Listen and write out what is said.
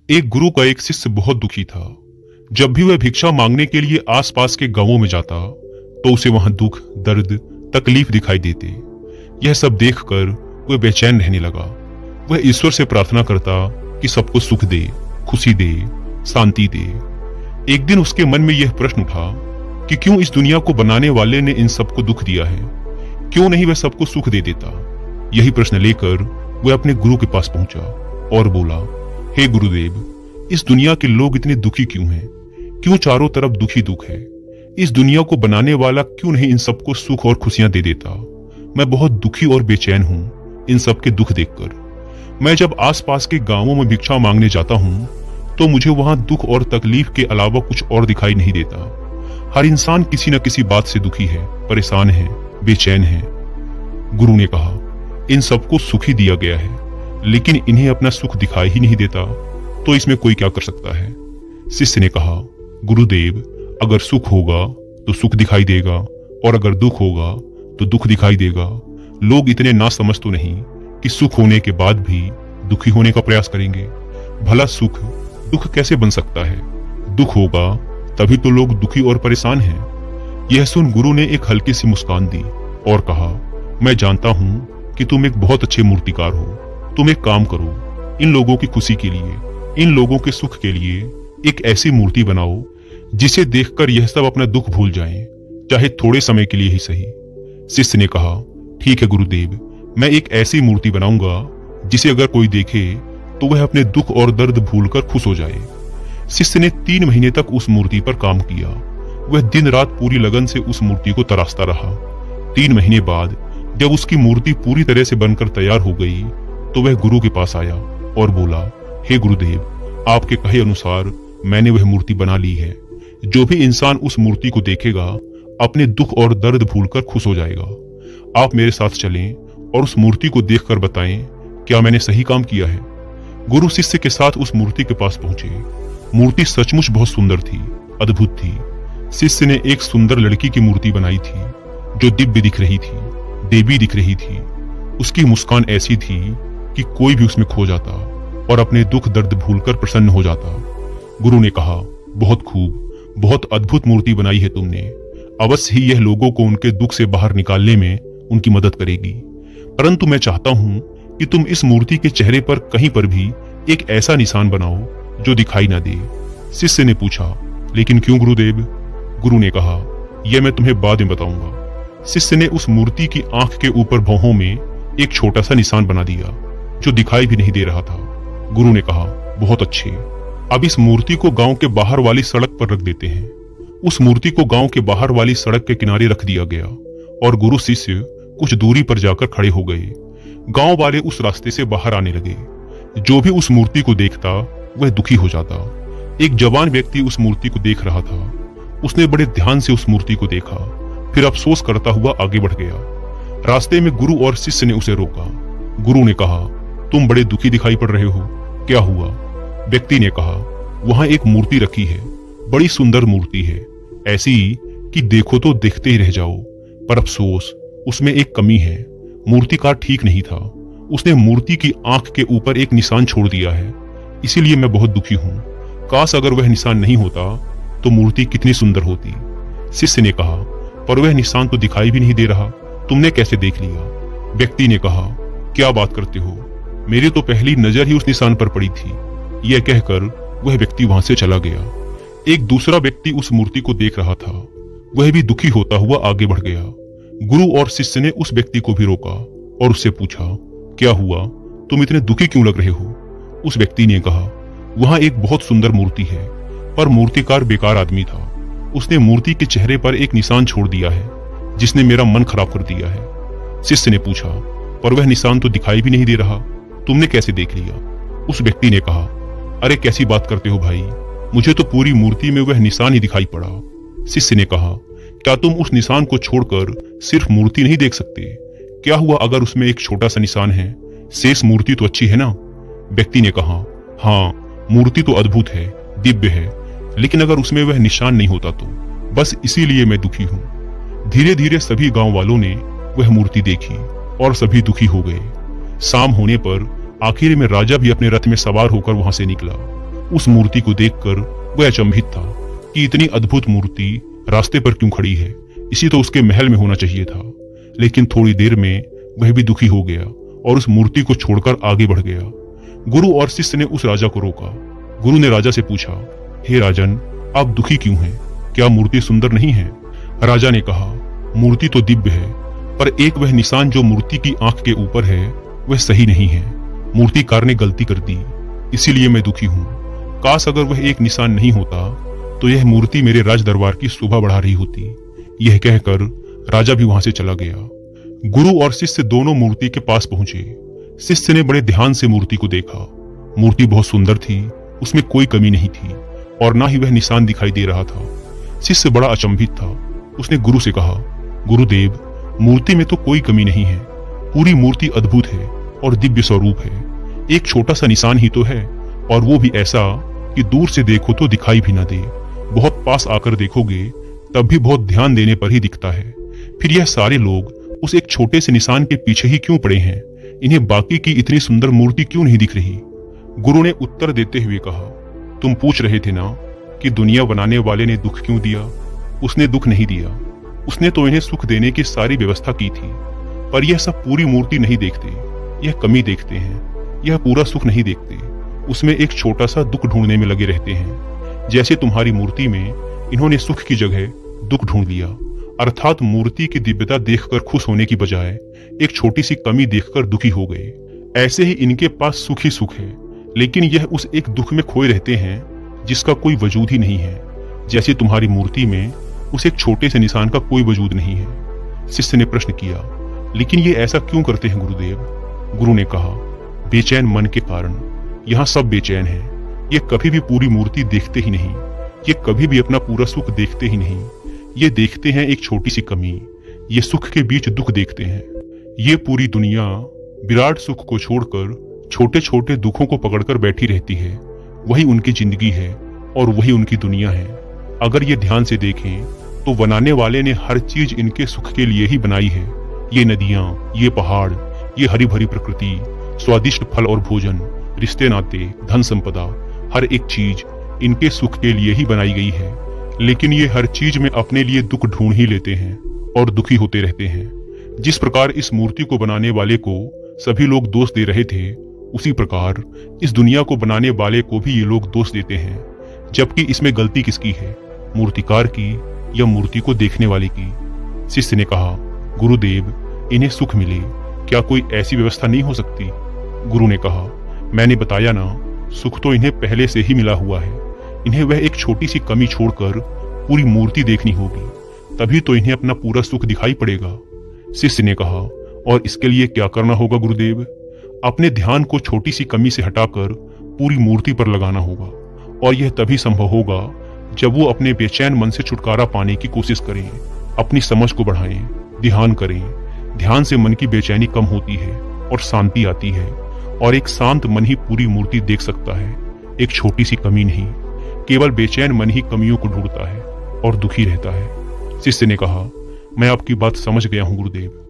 एक गुरु का एक शिष्य बहुत दुखी था। जब भी वह भिक्षा मांगने के लिए आसपास के गांवों में जाता तो उसे वहां दुख, दर्द, तकलीफ दिखाई देते। यह सब देखकर वह बेचैन रहने लगा। वह ईश्वर से प्रार्थना करता कि सबको सुख दे, खुशी दे, शांति दे। एक दिन उसके मन में यह प्रश्न उठा कि क्यों इस दुनिया को बनाने वाले ने इन सबको दुख दिया है, क्यों नहीं वह सबको सुख दे देता। यही प्रश्न लेकर वह अपने गुरु के पास पहुंचा और बोला, हे गुरुदेव, इस दुनिया के लोग इतने दुखी क्यों हैं? क्यों चारों तरफ दुखी दुख है? इस दुनिया को बनाने वाला क्यों नहीं इन सबको सुख और खुशियां दे देता? मैं बहुत दुखी और बेचैन हूं इन सबके दुख देखकर। मैं जब आसपास के गांवों में भिक्षा मांगने जाता हूं तो मुझे वहां दुख और तकलीफ के अलावा कुछ और दिखाई नहीं देता। हर इंसान किसी न किसी बात से दुखी है, परेशान है, बेचैन है। गुरु ने कहा, इन सबको सुख ही दिया गया है, लेकिन इन्हें अपना सुख दिखाई ही नहीं देता, तो इसमें कोई क्या कर सकता है? शिष्य ने कहा, गुरुदेव, अगर सुख होगा तो सुख दिखाई देगा और अगर दुख होगा तो दुख दिखाई देगा। लोग इतने नासमझ तो नहीं कि सुख होने के बाद भी दुखी होने का प्रयास करेंगे। भला सुख दुख कैसे बन सकता है? दुख होगा तभी तो लोग दुखी और परेशान हैं। यह सुन गुरु ने एक हल्की सी मुस्कान दी और कहा, मैं जानता हूं कि तुम एक बहुत अच्छे मूर्तिकार हो। तुम एक काम करो, इन लोगों की खुशी के लिए, इन लोगों के सुख के लिए एक ऐसी मूर्ति बनाओ जिसे देखकर यह सब अपना दुख भूल जाएं, चाहे थोड़े समय के लिए ही सही। शिष्य ने कहा, ठीक है गुरुदेव, मैं एक ऐसी मूर्ति बनाऊंगा जिसे अगर कोई देखे तो वह अपने दुख और दर्द भूलकर खुश हो जाए। शिष्य ने 3 महीने तक उस मूर्ति पर काम किया। वह दिन रात पूरी लगन से उस मूर्ति को तराशता रहा। 3 महीने बाद जब उसकी मूर्ति पूरी तरह से बनकर तैयार हो गई तो वह गुरु के पास आया और बोला, हे गुरुदेव, आपके कहे अनुसार मैंने वह मूर्ति बना ली है। जो भी इंसान उस मूर्ति को देखेगा अपने दुख और दर्द भूलकर खुश हो जाएगा। आप मेरे साथ चलें और उस मूर्ति को देखकर बताएं क्या मैंने सही काम किया है। गुरु शिष्य के साथ उस मूर्ति के पास पहुंचे। मूर्ति सचमुच बहुत सुंदर थी, अद्भुत थी। शिष्य ने एक सुंदर लड़की की मूर्ति बनाई थी जो दिव्य दिख रही थी, देवी दिख रही थी। उसकी मुस्कान ऐसी थी कि कोई भी उसमें खो जाता और अपने दुख दर्द भूलकर प्रसन्न हो जाता। गुरु ने कहा, बहुत खूब, बहुत अद्भुत मूर्ति बनाई है तुमने। अवश्य ही यह लोगों को उनके दुख से बाहर निकालने में उनकी मदद करेगी। परंतु मैं चाहता हूं कि तुम इस मूर्ति के चेहरे पर कहीं पर भी एक ऐसा निशान बनाओ जो दिखाई ना दे। शिष्य ने पूछा, लेकिन क्यों गुरुदेव? गुरु ने कहा, यह मैं तुम्हें बाद में बताऊंगा। शिष्य ने उस मूर्ति की आंख के ऊपर भौहों में एक छोटा सा निशान बना दिया जो दिखाई भी नहीं दे रहा था। गुरु ने कहा, बहुत अच्छे, अब इस मूर्ति को गांव के बाहर वाली सड़क पर रख देते हैं। उस मूर्ति को गांव के बाहर वाली सड़क के किनारे रख दिया गया और गुरु शिष्य कुछ दूरी पर जाकर खड़े हो गए। गांव वाले उस रास्ते से बाहर आने लगे। जो भी उस मूर्ति को देखता वह दुखी हो जाता। एक जवान व्यक्ति उस मूर्ति को देख रहा था। उसने बड़े ध्यान से उस मूर्ति को देखा, फिर अफसोस करता हुआ आगे बढ़ गया। रास्ते में गुरु और शिष्य ने उसे रोका। गुरु ने कहा, तुम बड़े दुखी दिखाई पड़ रहे हो, क्या हुआ? व्यक्ति ने कहा, वहां एक मूर्ति रखी है, बड़ी सुंदर मूर्ति है, ऐसी कि देखो तो देखते ही रह जाओ, पर अफसोस उसमें एक कमी है। मूर्तिकार ठीक नहीं था, उसने मूर्ति की आंख के ऊपर एक निशान छोड़ दिया है, इसीलिए मैं बहुत दुखी हूं। काश अगर वह निशान नहीं होता तो मूर्ति कितनी सुंदर होती। शिष्य ने कहा, पर वह निशान तो दिखाई भी नहीं दे रहा, तुमने कैसे देख लिया? व्यक्ति ने कहा, क्या बात करते हो, मेरी तो पहली नजर ही उस निशान पर पड़ी थी। यह कहकर वह व्यक्ति वहां से चला गया। एक दूसरा व्यक्ति उस मूर्ति को देख रहा था, वह भी दुखी होता हुआ आगे बढ़ गया। गुरु और शिष्य ने उस व्यक्ति को भी रोका और उससे पूछा, क्या हुआ, तुम इतने दुखी क्यों लग रहे हो? उस व्यक्ति ने कहा, वहां एक बहुत सुंदर मूर्ति है, पर मूर्तिकार बेकार आदमी था। उसने मूर्ति के चेहरे पर एक निशान छोड़ दिया है जिसने मेरा मन खराब कर दिया है। शिष्य ने पूछा, पर वह निशान तो दिखाई भी नहीं दे रहा, तुमने कैसे देख लिया? उस व्यक्ति ने कहा, अरे कैसी बात करते हो भाई, मुझे तो पूरी मूर्ति में वह निशान ही दिखाई पड़ा। शिष्य ने कहा, क्या तुम उस निशान को छोड़कर सिर्फ मूर्ति नहीं देख सकते? क्या हुआ अगर उसमें एक छोटा सा निशान है, शेष मूर्ति तो अच्छी है ना? व्यक्ति ने कहा, हाँ, मूर्ति तो अद्भुत है, दिव्य है, लेकिन अगर उसमें वह निशान नहीं होता तो बस इसीलिए मैं दुखी हूँ। धीरे धीरे सभी गांव वालों ने वह मूर्ति देखी और सभी दुखी हो गए। शाम होने पर आखिर में राजा भी अपने रथ में सवार होकर वहां से निकला। उस मूर्ति को देखकर वह अचंभित था कि इतनी अद्भुत मूर्ति रास्ते पर क्यों खड़ी है, इसी तो उसके महल में होना चाहिए था। लेकिन थोड़ी देर में वह भी दुखी हो गया और उस मूर्ति को छोड़कर आगे बढ़ गया। गुरु और शिष्य ने उस राजा को रोका। गुरु ने राजा से पूछा, हे राजन, आप दुखी क्यों हैं? क्या मूर्ति सुंदर नहीं है? राजा ने कहा, मूर्ति तो दिव्य है, पर एक वह निशान जो मूर्ति की आंख के ऊपर है वह सही नहीं है। मूर्तिकार ने गलती कर दी, इसीलिए मैं दुखी हूँ। काश अगर वह एक निशान नहीं होता तो यह मूर्ति मेरे राज दरबार की शोभा बढ़ा रही होती। यह कहकर राजा भी वहां से चला गया। गुरु और शिष्य दोनों मूर्ति के पास पहुंचे। शिष्य ने बड़े ध्यान से मूर्ति को देखा। मूर्ति बहुत सुंदर थी, उसमें कोई कमी नहीं थी और ना ही वह निशान दिखाई दे रहा था। शिष्य बड़ा अचंभित था। उसने गुरु से कहा, गुरुदेव, मूर्ति में तो कोई कमी नहीं है, पूरी मूर्ति अद्भुत है और दिव्य स्वरूप है। एक छोटा सा निशान ही तो है, और वो भी ऐसा कि दूर से देखो तो दिखाई भी ना दे, बहुत पास आकर देखोगे तब भी बहुत ध्यान देने पर ही दिखता है। फिर यह सारे लोग उस एक छोटे से निशान के पीछे ही क्यों पड़े हैं? इन्हें बाकी की इतनी सुंदर मूर्ति क्यों नहीं दिख रही? गुरु ने उत्तर देते हुए कहा, तुम पूछ रहे थे ना कि दुनिया बनाने वाले ने दुख क्यों दिया? उसने दुख नहीं दिया, उसने तो इन्हें सुख देने की सारी व्यवस्था की थी। पर यह सब पूरी मूर्ति नहीं देखते, यह कमी देखते हैं, यह पूरा सुख नहीं देखते। उसमें एक छोटा सा दुख ढूंढने में लगे रहते हैं। जैसे तुम्हारी मूर्ति में इन्होंने सुख की जगह दुख ढूंढ लिया, अर्थात मूर्ति की दिव्यता देखकर खुश होने की बजाय एक छोटी सी कमी देखकर दुखी हो गए। ऐसे ही इनके पास सुख ही सुख है, लेकिन यह उस एक दुख में खोए रहते हैं जिसका कोई वजूद ही नहीं है। जैसे तुम्हारी मूर्ति में उस एक छोटे से निशान का कोई वजूद नहीं है। शिष्य ने प्रश्न किया, लेकिन ये ऐसा क्यों करते हैं गुरुदेव? गुरु ने कहा, बेचैन मन के कारण। यहाँ सब बेचैन हैं। ये कभी भी पूरी मूर्ति देखते ही नहीं, ये कभी भी अपना पूरा सुख देखते ही नहीं। ये देखते हैं एक छोटी सी कमी, ये सुख के बीच दुख देखते हैं। ये पूरी दुनिया विराट सुख को छोड़कर छोटे छोटे दुखों को पकड़कर बैठी रहती है। वही उनकी जिंदगी है और वही उनकी दुनिया है। अगर ये ध्यान से देखें तो बनाने वाले ने हर चीज इनके सुख के लिए ही बनाई है। ये नदियां, ये पहाड़, ये हरी भरी प्रकृति, स्वादिष्ट फल और भोजन, रिश्ते नाते, धन संपदा, हर एक चीज इनके सुख के लिए ही बनाई गई है। लेकिन ये हर चीज में अपने लिए दुख ढूंढ ही लेते हैं और दुखी होते रहते हैं। जिस प्रकार इस मूर्ति को बनाने वाले को सभी लोग दोष दे रहे थे, उसी प्रकार इस दुनिया को बनाने वाले को भी ये लोग दोष देते हैं। जबकि इसमें गलती किसकी है, मूर्तिकार की या मूर्ति को देखने वाले की? शिष्य ने कहा, गुरुदेव, इन्हें सुख मिले, क्या कोई ऐसी व्यवस्था नहीं हो सकती? गुरु ने कहा, मैंने बताया ना, सुख तो इन्हें पहले से ही मिला हुआ है। इन्हें वह एक छोटी सी कमी छोड़कर पूरी मूर्ति देखनी होगी, तभी तो इन्हें अपना पूरा सुख दिखाई पड़ेगा। शिष्य ने कहा, और इसके लिए क्या करना होगा गुरुदेव? अपने ध्यान को छोटी सी कमी से हटाकर पूरी मूर्ति पर लगाना होगा, और यह तभी संभव होगा जब वो अपने बेचैन मन से छुटकारा पाने की कोशिश करें, अपनी समझ को बढ़ाएं, ध्यान करें। ध्यान से मन की बेचैनी कम होती है और शांति आती है, और एक शांत मन ही पूरी मूर्ति देख सकता है, एक छोटी सी कमी नहीं। केवल बेचैन मन ही कमियों को ढूंढता है और दुखी रहता है। शिष्य ने कहा, मैं आपकी बात समझ गया हूं गुरुदेव।